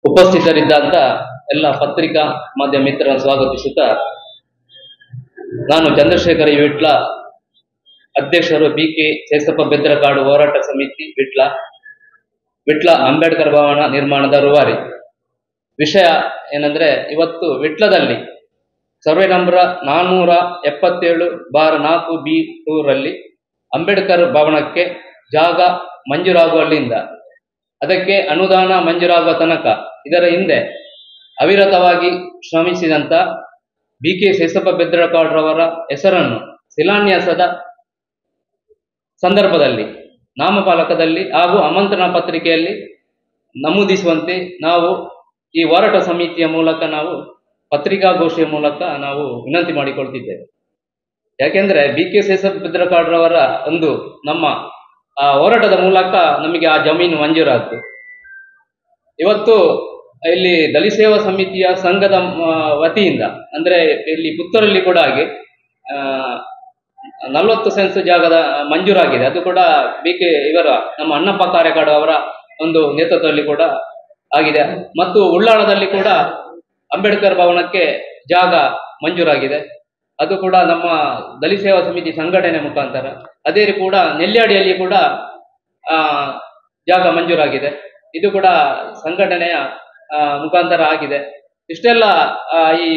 ಉಪಸ್ಥಿತರಿದ್ದಂತ ಎಲ್ಲ ಪತ್ರಿಕಾ ಮಾಧ್ಯಮ ಮಿತ್ರರನ್ನು ಸ್ವಾಗತಿಸುತ್ತಾ, ನಾನು ಚಂದ್ರಶೇಖರ ವಿಟ್ಲ, ಅಧ್ಯಕ್ಷರು ಬಿಕೆ ಸೇಸಪ್ಪ ಬೆದ್ರಕಾಡು ಹೋರಾಟ ಸಮಿತಿ ವಿಟ್ಲ ಅಂಬೇಡ್ಕರ್ ಭವನ ನಿರ್ಮಾಣದ ರೂವಾರಿ. ವಿಷಯ ಏನಂದ್ರೆ, ಇವತ್ತು ವಿಟ್ಲದಲ್ಲಿ ಸರ್ವೆ ನಂಬರ್ 477/4B2 ರಲ್ಲಿ ಅಂಬೇಡ್ಕರ್ ಭವನಕ್ಕೆ ಜಾಗ ಮಂಜೂರಾಗುವಲ್ಲಿಂದ ಅದಕ್ಕೆ ಅನುದಾನ ಮಂಜೂರಾಗುವ ತನಕ ಇದರ ಹಿಂದೆ ಅವಿರತವಾಗಿ ಶ್ರಮಿಸಿದಂತ ಬಿಕೆ ಸೇಸಪ್ಪ ಬೆದ್ರಕಾಡ್ರವರ ಹೆಸರನ್ನು ಶಿಲಾನ್ಯಾಸದ ಸಂದರ್ಭದಲ್ಲಿ ನಾಮಫಲಕದಲ್ಲಿ ಹಾಗೂ ಆಮಂತ್ರಣ ಪತ್ರಿಕೆಯಲ್ಲಿ ನಮೂದಿಸುವಂತೆ ನಾವು ಈ ಹೋರಾಟ ಸಮಿತಿಯ ಮೂಲಕ ನಾವು ಪತ್ರಿಕಾಗೋಷ್ಠಿಯ ಮೂಲಕ ನಾವು ವಿನಂತಿ ಮಾಡಿಕೊಳ್ತಿದ್ದೇವೆ. ಯಾಕೆಂದ್ರೆ ಬಿಕೆ ಸೇಸಪ್ಪ ಬೆದ್ರಕಾಡ್ರವರ ಒಂದು ನಮ್ಮ ಹೋರಾಟದ ಮೂಲಕ ನಮಗೆ ಆ ಜಮೀನು ಮಂಜೂರಾಯಿತು. ಇವತ್ತು ಇಲ್ಲಿ ದಲಿತ ಸೇವಾ ಸಮಿತಿಯ ಸಂಘದ ವತಿಯಿಂದ ಅಂದ್ರೆ ಇಲ್ಲಿ ಪುತ್ತೂರಲ್ಲಿ ಕೂಡ ಹಾಗೆ 40 ಸೆನ್ಸ್ ಜಾಗದ ಮಂಜೂರಾಗಿದೆ. ಅದು ಕೂಡ ಬಿಕೆ ಇವರ ನಮ್ಮ ಅಣ್ಣಪ್ಪ ಕಾರ್ಯಕಾಡು ಅವರ ಒಂದು ನೇತೃತ್ವದಲ್ಲಿ ಕೂಡ ಆಗಿದೆ. ಮತ್ತು ಉಳ್ಳಾಳದಲ್ಲಿ ಕೂಡ ಅಂಬೇಡ್ಕರ್ ಭವನಕ್ಕೆ ಜಾಗ ಮಂಜೂರಾಗಿದೆ. ಅದು ಕೂಡ ನಮ್ಮ ದಲಿತ ಸೇವಾ ಸಮಿತಿ ಸಂಘಟನೆ ಮುಖಾಂತರ. ಅದೇ ಕೂಡ ನೆಲ್ಯಾಡಿಯಲ್ಲಿ ಕೂಡ ಜಾಗ ಮಂಜೂರಾಗಿದೆ. ಇದು ಕೂಡ ಸಂಘಟನೆಯ ಮುಖಾಂತರ ಆಗಿದೆ. ಇಷ್ಟೆಲ್ಲ ಈ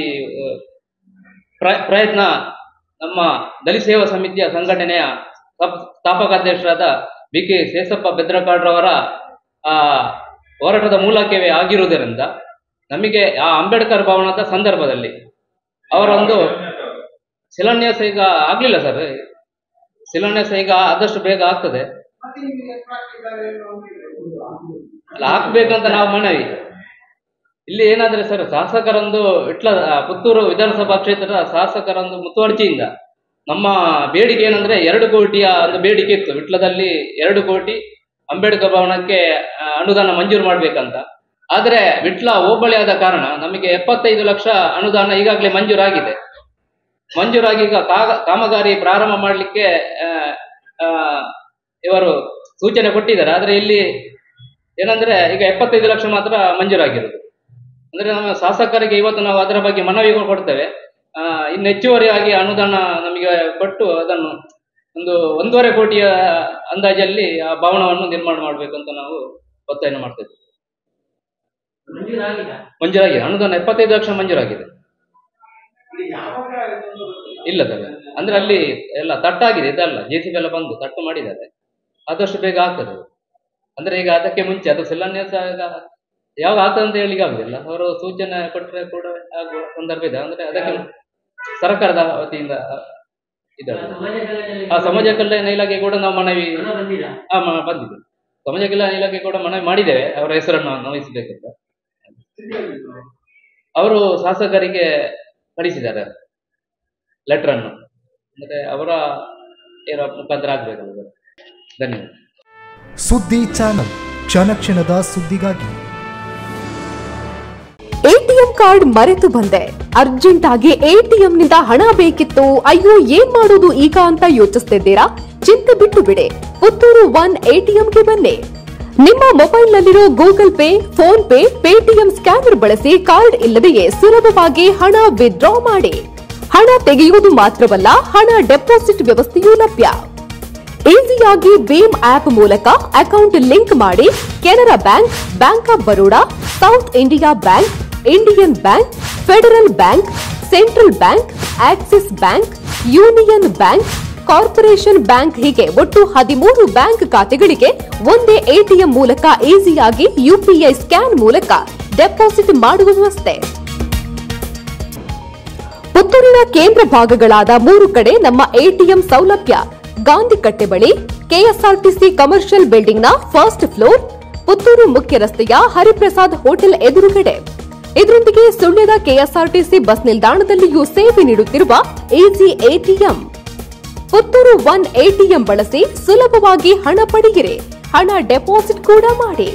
ಪ್ರಯತ್ನ ನಮ್ಮ ದಲಿತ ಸೇವಾ ಸಮಿತಿಯ ಸಂಘಟನೆಯ ಸ್ಥಾಪಕಾಧ್ಯಕ್ಷರಾದ ಬಿಕೆ ಸೇಸಪ್ಪ ಬೆದ್ರಕಾಡ್ರವರ ಹೋರಾಟದ ಮೂಲಕವೇ ಆಗಿರುವುದರಿಂದ ನಮಗೆ ಆ ಅಂಬೇಡ್ಕರ್ ಭವನದ ಸಂದರ್ಭದಲ್ಲಿ ಅವರೊಂದು ಶಿಲಾನ್ಯಾಸ ಈಗ ಆಗ್ಲಿಲ್ಲ ಸರ್. ಶಿಲಾನ್ಯಾಸ ಈಗ ಆದಷ್ಟು ಬೇಗ ಆಗ್ತದೆ. ಅಲ್ಲ, ಹಾಕ್ಬೇಕಂತ ನಾವು ಮನವಿ. ಇಲ್ಲಿ ಏನಾದ್ರೆ ಸರ್, ಶಾಸಕರೊಂದು ಪುತ್ತೂರು ವಿಧಾನಸಭಾ ಕ್ಷೇತ್ರದ ಶಾಸಕರೊಂದು ಮುತುವರ್ಜಿಯಿಂದ ನಮ್ಮ ಬೇಡಿಕೆ ಏನಂದ್ರೆ 2 ಕೋಟಿಯ ಒಂದು ಬೇಡಿಕೆ ಇತ್ತು. ವಿಟ್ಲದಲ್ಲಿ 2 ಕೋಟಿ ಅಂಬೇಡ್ಕರ್ ಭವನಕ್ಕೆ ಅನುದಾನ ಮಂಜೂರು ಮಾಡ್ಬೇಕಂತ. ಆದ್ರೆ ವಿಟ್ಲ ಹೋಬಳಿ ಆದ ಕಾರಣ ನಮಗೆ 75 ಲಕ್ಷ ಅನುದಾನ ಈಗಾಗಲೇ ಮಂಜೂರಾಗಿದೆ. ಮಂಜೂರಾಗಿ ಈಗ ಕಾಮಗಾರಿ ಪ್ರಾರಂಭ ಮಾಡಲಿಕ್ಕೆ ಇವರು ಸೂಚನೆ ಕೊಟ್ಟಿದ್ದಾರೆ. ಆದ್ರೆ ಇಲ್ಲಿ ಏನಂದ್ರೆ ಈಗ 75 ಲಕ್ಷ ಮಾತ್ರ ಮಂಜೂರಾಗಿರೋದು. ಅಂದ್ರೆ ನಮ್ಮ ಶಾಸಕರಿಗೆ ಇವತ್ತು ನಾವು ಅದರ ಬಗ್ಗೆ ಮನವಿ ಕೊಡ್ತೇವೆ. ಇನ್ನು ಹೆಚ್ಚುವರಿಯಾಗಿ ಅನುದಾನ ನಮಗೆ ಕೊಟ್ಟು ಅದನ್ನು ಒಂದು 1.5 ಕೋಟಿಯ ಅಂದಾಜಲ್ಲಿ ಆ ಭವನವನ್ನು ನಿರ್ಮಾಣ ಮಾಡಬೇಕಂತ ನಾವು ಒತ್ತಾಯ ಮಾಡ್ತೇವೆ. ಮಂಜೂರಾಗಿದೆ ಅನುದಾನ 75 ಲಕ್ಷ ಮಂಜೂರಾಗಿದೆ. ಇಲ್ಲ ಸರ್, ಅಂದ್ರೆ ಅಲ್ಲಿ ಎಲ್ಲ ತಟ್ಟಾಗಿದೆ. ಇದಲ್ಲ JCB ಎಲ್ಲ ಬಂದು ತಟ್ಟು ಮಾಡಿದ್ದಾರೆ. ಆದಷ್ಟು ಬೇಗ ಆಗ್ತದೆ. ಅಂದ್ರೆ ಈಗ ಅದಕ್ಕೆ ಮುಂಚೆ ಅದು ಶಿಲಾನ್ಯಾಸ ಯಾವಾಗ ಆಗ್ತದೆ ಅಂತ ಹೇಳಿಕ್ಕೆ ಆಗುದಿಲ್ಲ. ಅವರು ಸೂಚನೆ ಕೊಟ್ಟರೆ ಕೂಡ ಆಗುವ ಸಂದರ್ಭ ಇದೆ. ಅಂದ್ರೆ ಅದಕ್ಕೆ ಸರ್ಕಾರದ ವತಿಯಿಂದ ಇದ್ದಾರೆ. ಆ ಸಮಾಜ ಕಲ್ಯಾಣ ಇಲಾಖೆ ಕೂಡ ನಾವು ಮನವಿ ಬಂದಿದೆ. ಸಮಾಜ ಕಲ್ಯಾಣ ಇಲಾಖೆ ಕೂಡ ಮನವಿ ಮಾಡಿದ್ದೇವೆ ಅವರ ಹೆಸರನ್ನು ನವೀಸಬೇಕಂತ. ಅವರು ಶಾಸಕರಿಗೆ ಕಳಿಸಿದ್ದಾರೆ ಲೆಟರ್ ಅನ್ನು. ಅಂದ್ರೆ ಅವರ ಮುಖಾಂತರ ಆಗ್ಬೇಕಲ್ಲ. ಧನ್ಯವಾದ. ಸುದ್ದಿ ಚಾನಲ್, ಕ್ಷಣ ಕ್ಷಣದ ಸುದ್ದಿಗಾಗಿ. ಎಟಿಎಂ ಕಾರ್ಡ್ ಮರೆತು ಬಂದೆ, ಅರ್ಜೆಂಟ್ ಆಗಿ ಎಟಿಎಂ ನಿಂದ ಹಣ ಬೇಕಿತ್ತು, ಅಯ್ಯೋ ಏನ್ ಮಾಡೋದು ಈಗ ಅಂತ ಯೋಚಿಸ್ತಿದ್ದೀರಾ? ಚಿಂತೆ ಬಿಟ್ಟು ಬಿಡಿ, ಪುತ್ತೂರು 1 ಎಟಿಎಂಗೆ ಬನ್ನಿ. ನಿಮ್ಮ ಮೊಬೈಲ್ನಲ್ಲಿರೋ Google Pay, PhonePe, Paytm scanner ಬಳಸಿ ಕಾರ್ಡ್ ಇಲ್ಲದೆಯೇ ಸುಲಭವಾಗಿ ಹಣ ವಿತ್ಡ್ರಾ ಮಾಡಿ. ಹಣ ತೆಗೆಯುವುದು ಮಾತ್ರವಲ್ಲ, ಹಣ ಡೆಪಾಸಿಟ್ ವ್ಯವಸ್ಥೆಯೂ ಲಭ್ಯ. ಈಸಿಯಾಗಿ ಭೀಮ್ ಆಪ್ ಮೂಲಕ ಅಕೌಂಟ್ ಲಿಂಕ್ ಮಾಡಿ Canara bank, bank of Baroda, south India bank, Indian bank, federal bank, central bank, Axis bank, union bank, corporation bank ಹೀಗೆ ಒಟ್ಟು 13 ಬ್ಯಾಂಕ್ ಖಾತೆಗಳಿಗೆ ಒಂದೇ ಎಟಿಎಂ ಮೂಲಕ ಈಸಿಯಾಗಿ ಯುಪಿಐ ಸ್ಕ್ಯಾನ್ ಮೂಲಕ ಡೆಪಾಸಿಟ್ ಮಾಡುವ ವ್ಯವಸ್ಥೆ. ಪುತ್ತೂರಿನ ಕೇಂದ್ರ ಭಾಗಗಳಾದ 3 ಕಡೆ ನಮ್ಮ ಎಟಿಎಂ ಸೌಲಭ್ಯ. ಗಾಂಧಿ ಕಟ್ಟೆ ಬಳಿ ಕೆಎಸ್ಆರ್ಟಿಸಿ ಕಮರ್ಷಿಯಲ್ ಬಿಲ್ಡಿಂಗ್ನ ಫಸ್ಟ್ ಫ್ಲೋರ್, ಪುತ್ತೂರು ಮುಖ್ಯ ರಸ್ತೆಯ ಹರಿಪ್ರಸಾದ್ ಹೋಟೆಲ್ ಎದುರುಗಡೆ. ಇದರೊಂದಿಗೆ ಸುಳ್ಯದ ಕೆಎಸ್ಆರ್ಟಿಸಿ ಬಸ್ ನಿಲ್ದಾಣದಲ್ಲಿಯೂ ಸೇವೆ ನೀಡುತ್ತಿರುವ ಈಸಿ ಎಟಿಎಂ. ಪುತ್ತೂರು 1 ಎಟಿಎಂ ಬಳಸಿ ಸುಲಭವಾಗಿ ಹಣ ಪಡೆಯಿರಿ, ಹಣ ಡೆಪಾಸಿಟ್ ಕೂಡ ಮಾಡಿ.